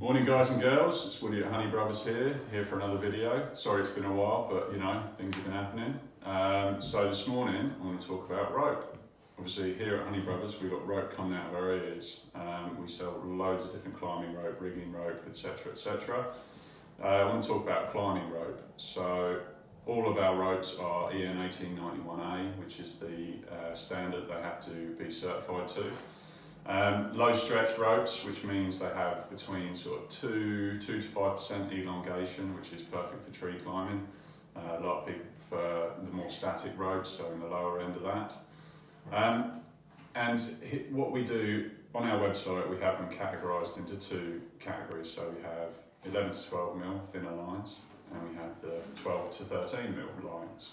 Morning guys and girls, it's Woody at Honey Brothers here for another video. Sorry it's been a while, but you know, things have been happening. So this morning I want to talk about rope. Obviously here at Honey Brothers we've got rope coming out of our ears. We sell loads of different climbing rope, rigging rope, etc, etc. I want to talk about climbing rope. So all of our ropes are EN 1891A, which is the standard they have to be certified to. Low stretch ropes, which means they have between sort of 2 to 5% elongation, which is perfect for tree climbing. A lot of people prefer the more static ropes, so in the lower end of that. And what we do on our website, we have them categorised into two categories. So we have 11 to 12 mil thinner lines, and we have the 12 to 13 mil lines.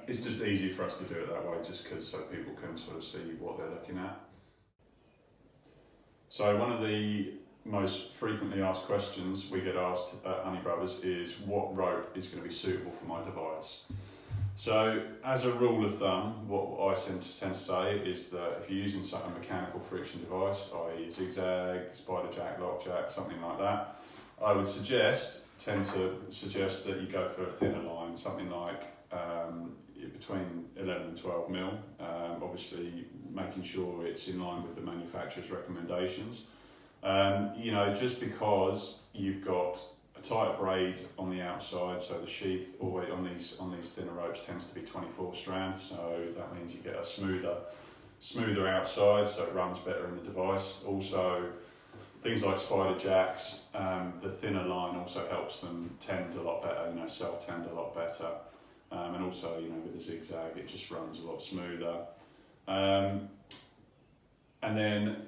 It's just easier for us to do it that way, just because so people can sort of see what they're looking at. So one of the most frequently asked questions we get asked at Honey Brothers is what rope is going to be suitable for my device. So as a rule of thumb, what I tend to say is that if you're using a mechanical friction device, i.e. zigzag, spider jack, lock jack, something like that, I would tend to suggest that you go for a thinner line, something like between 11 and 12 mil, obviously making sure it's in line with the manufacturer's recommendations. You know, just because you've got a tight braid on the outside, so the sheath always on these thinner ropes tends to be 24 strands, so that means you get a smoother outside, so it runs better in the device. Also, things like spider jacks, the thinner line also helps them tend a lot better, you know, self-tend a lot better. And also, you know, with the zigzag, it just runs a lot smoother. And then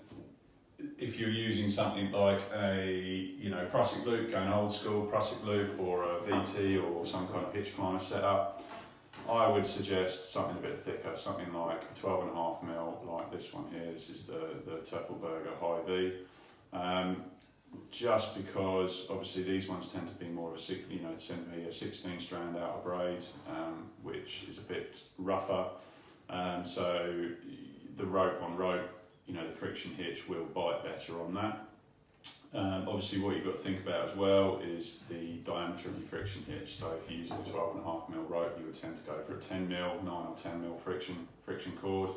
if you're using something like a, you know, Prusik loop, going old school Prusik loop, or a VT or some kind of hitch climber setup, I would suggest something a bit thicker, something like 12.5 mil, like this one here. This is the Töffelberger High V. Just because obviously these ones tend to be more of a, you know, tend to be a 16 strand outer braid, which is a bit rougher. So the rope on rope, you know, the friction hitch will bite better on that. Obviously what you've got to think about as well is the diameter of your friction hitch. So if you're using a 12.5 mil rope, you would tend to go for a 10 mil, 9 or 10 mil friction cord.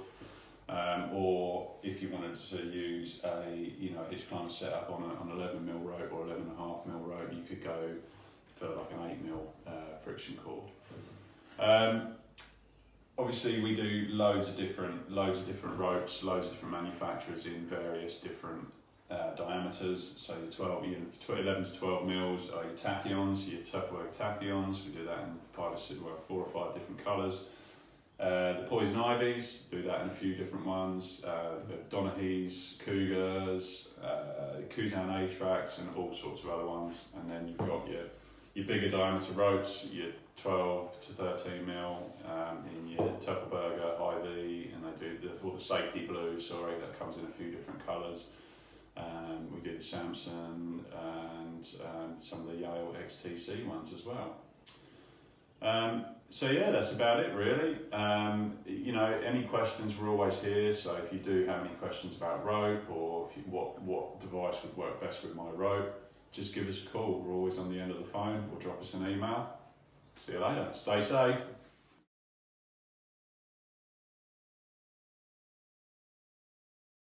Or if you wanted to use a, you know, hitch climber setup on 11 mil rope or 11.5 mil rope, you could go for like an 8 mil friction cord. Obviously we do loads of different ropes, loads of different manufacturers in various different diameters. So your 11 to 12 mils are your tachyons, your Töffelberg tachyons. We do that in 4 or 5 different colours. The Poison Ivies, do that in a few different ones. The Donaghy's, Cougars, Kuzan A-Trax, and all sorts of other ones. And then you've got your bigger diameter ropes, your 12 to 13 mil, in your Töffelberger High V, and they do all the safety blue, that comes in a few different colours. We do the Samson and some of the Yale XTC ones as well. So yeah, that's about it really. You know, any questions, we're always here. So if you do have any questions about rope, or if what device would work best with my rope, just give us a call. We're always on the end of the phone, or drop us an email. See you later. Stay safe.